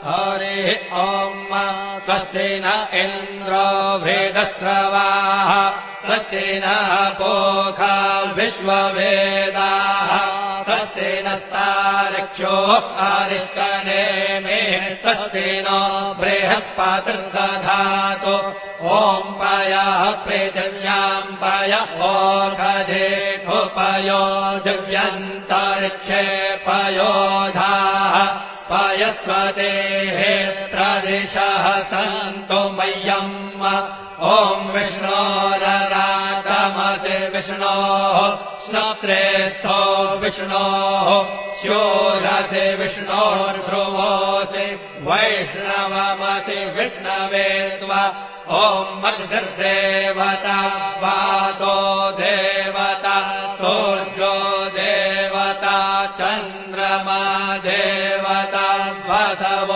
हरिः ॐ स्वस्ति न इन्द्रो वृद्धश्रवाः स्वस्ति नः पूषा विश्ववेदाः स्वस्ति नस्तार्क्ष्यो अरिष्टनेमिः स्वस्ति नो बृहस्पतिर्दधातु ॐ पयः पृथिव्याम् पय ओषधेषुपयो दिव्यन्तरिक्षे पयोधाः पयस्वतेः प्रदिशः सन्तु मह्यम् ॐ विष्णोररागमसि विष्णोः श्रोत्रेस्थो विष्णोः शूरसि विष्णोर्ध्रुवोऽसि वैष्णवमसि विष्णवे त्वा ॐ मद्गर्देवता वातो देवता सूर्यो देवता चन्द्रमा देवता वसवो